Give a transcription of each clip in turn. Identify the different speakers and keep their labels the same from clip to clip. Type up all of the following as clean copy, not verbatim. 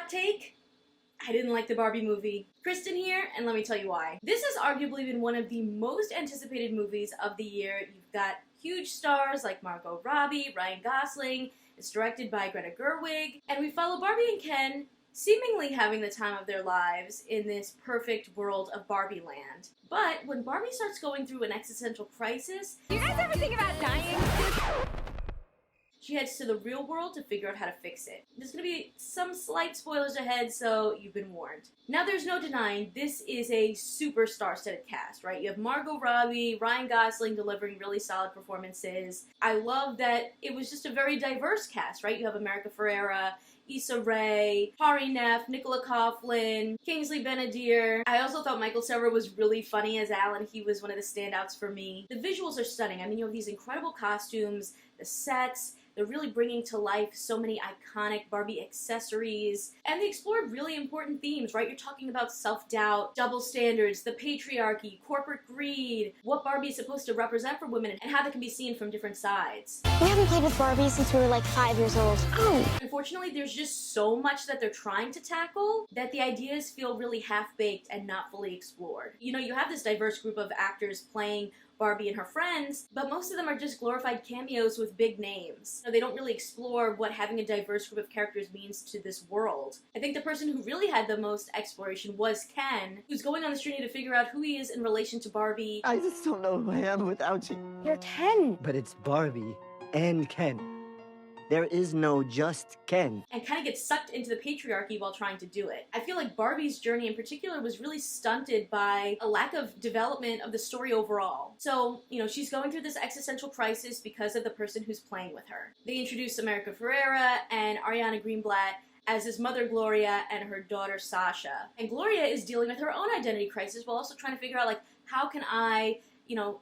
Speaker 1: Hot take? I didn't like the Barbie movie. Kristen here, and let me tell you why. This has arguably been one of the most anticipated movies of the year. You've got huge stars like Margot, Robbie, Ryan Gosling. It's directed by Greta Gerwig, and we follow Barbie and Ken seemingly having the time of their lives in this perfect world of Barbie land. But when Barbie starts going through an existential crisis,
Speaker 2: Do you guys ever think about dying?
Speaker 1: she heads to the real world to figure out how to fix it. There's going to be some slight spoilers ahead, so you've been warned. Now, there's no denying this is a super star-studded cast, right? You have Margot Robbie, Ryan Gosling delivering really solid performances. I love that it was just a very diverse cast, right? You have America Ferrera, Issa Rae, Hari Neff, Nicola Coughlan, Kingsley Ben-Adir. I also thought Michael Cera was really funny as Alan. He was one of the standouts for me. The visuals are stunning. I mean, you have these incredible costumes, the sets. They're really bringing to life so many iconic Barbie accessories. And they explored really important themes, right? You're talking about self-doubt, double standards, the patriarchy, corporate greed, what Barbie is supposed to represent for women, and how they can be seen from different sides.
Speaker 3: We haven't played with Barbie since we were like 5 years old. Oh!
Speaker 1: Unfortunately, there's just so much that they're trying to tackle that the ideas feel really half-baked and not fully explored. You know, you have this diverse group of actors playing Barbie and her friends, but most of them are just glorified cameos with big names. So they don't really explore what having a diverse group of characters means to this world. I think the person who really had the most exploration was Ken, who's going on this journey to figure out who he is in relation to Barbie.
Speaker 4: I just don't know who I am without you.
Speaker 3: You're 10.
Speaker 4: But it's Barbie and Ken. There is no just Ken.
Speaker 1: And kind of gets sucked into the patriarchy while trying to do it. I feel like Barbie's journey in particular was really stunted by a lack of development of the story overall. So, you know, she's going through this existential crisis because of the person who's playing with her. They introduce America Ferrera and Ariana Greenblatt as his mother Gloria and her daughter Sasha. And Gloria is dealing with her own identity crisis while also trying to figure out, like, how can I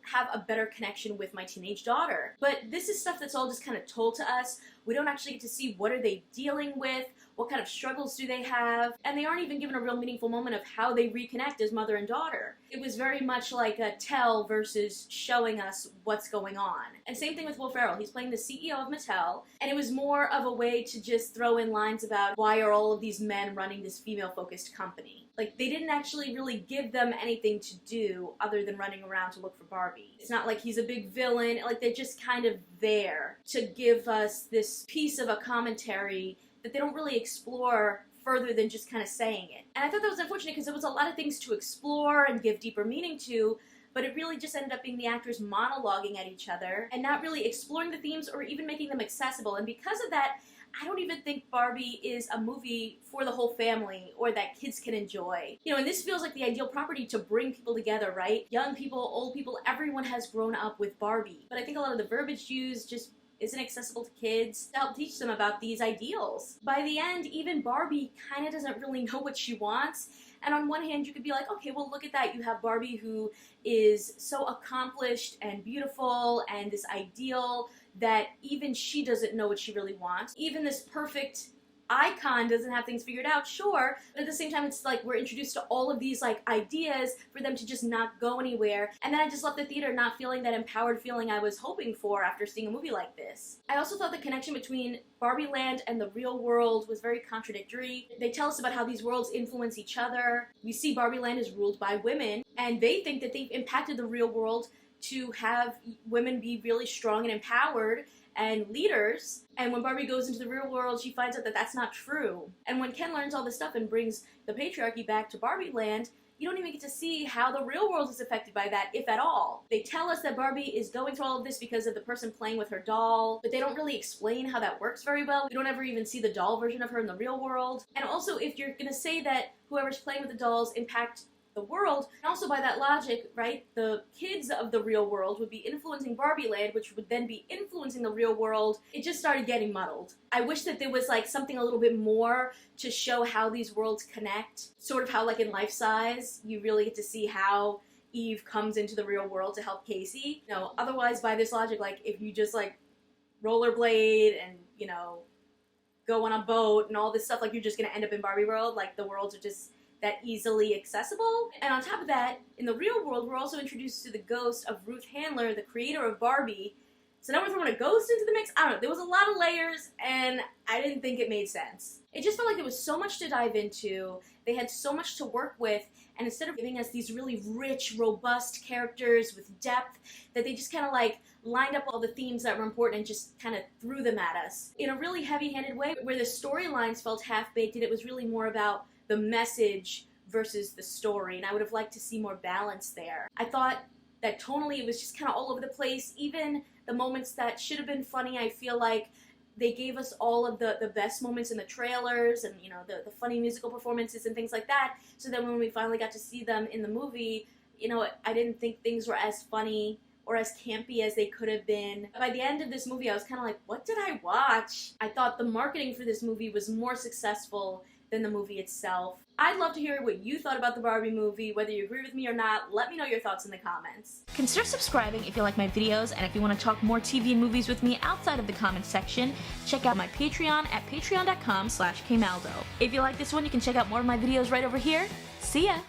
Speaker 1: have a better connection with my teenage daughter. But this is stuff that's all just kind of told to us. We don't actually get to see what are they dealing with, what kind of struggles do they have, and they aren't even given a real meaningful moment of how they reconnect as mother and daughter. It was very much like a tell versus showing us what's going on. And same thing with Will Ferrell. He's playing the CEO of Mattel, and it was more of a way to just throw in lines about why are all of these men running this female-focused company. Like, they didn't actually really give them anything to do other than running around to look for Barbie. It's not like he's a big villain. Like, they're just kind of there to give us this piece of a commentary that they don't really explore further than just kind of saying it. And I thought that was unfortunate because there was a lot of things to explore and give deeper meaning to, but it really just ended up being the actors monologuing at each other and not really exploring the themes or even making them accessible. And because of that, I don't even think Barbie is a movie for the whole family or that kids can enjoy. You know, and this feels like the ideal property to bring people together, right? Young people, old people, everyone has grown up with Barbie. But I think a lot of the verbiage used just isn't accessible to kids to help teach them about these ideals. By the end, even Barbie kind of doesn't really know what she wants. And on one hand, you could be like, okay, well, look at that. You have Barbie who is so accomplished and beautiful and this ideal that even she doesn't know what she really wants. Even this perfect icon doesn't have things figured out, sure, but at the same time it's like we're introduced to all of these like ideas for them to just not go anywhere, and then I just left the theater not feeling that empowered feeling I was hoping for after seeing a movie like this. I also thought the connection between Barbie Land and the real world was very contradictory. They tell us about how these worlds influence each other. We see Barbie Land is ruled by women, and they think that they've impacted the real world to have women be really strong and empowered and leaders, and when Barbie goes into the real world, she finds out that that's not true. And when Ken learns all this stuff and brings the patriarchy back to Barbie Land, you don't even get to see how the real world is affected by that, if at all. They tell us that Barbie is going through all of this because of the person playing with her doll, but they don't really explain how that works very well. We don't ever even see the doll version of her in the real world. And also, if you're gonna say that whoever's playing with the dolls impact the world, and also by that logic, right, the kids of the real world would be influencing Barbie Land, which would then be influencing the real world. It just started getting muddled. I wish that there was like something a little bit more to show how these worlds connect, sort of how like in Life Size, you really get to see how Eve comes into the real world to help Casey. You know, otherwise by this logic, like if you just like rollerblade and, you know, go on a boat and all this stuff, like you're just gonna end up in Barbie world, like the worlds are just that easily accessible. And on top of that, in the real world, we're also introduced to the ghost of Ruth Handler, the creator of Barbie, So now we're throwing a ghost into the mix. I don't know. There was a lot of layers, and I didn't think it made sense. It just felt like there was so much to dive into. They had so much to work with, and instead of giving us these really rich, robust characters with depth, that they just kind of like lined up all the themes that were important and just kind of threw them at us in a really heavy-handed way, where the storylines felt half-baked and it was really more about the message versus the story, and I would have liked to see more balance there. I thought that tonally it was just kind of all over the place. Even the moments that should have been funny, I feel like they gave us all of the best moments in the trailers and, you know, the funny musical performances and things like that, so that when we finally got to see them in the movie, you know, I didn't think things were as funny or as campy as they could have been. By the end of this movie, I was kind of like, what did I watch? I thought the marketing for this movie was more successful than the movie itself. I'd love to hear what you thought about the Barbie movie, whether you agree with me or not. Let me know your thoughts in the comments. Consider subscribing if you like my videos, and if you want to talk more TV and movies with me outside of the comments section, check out my Patreon at patreon.com/kmaldo. If you like this one, you can check out more of my videos right over here. See ya!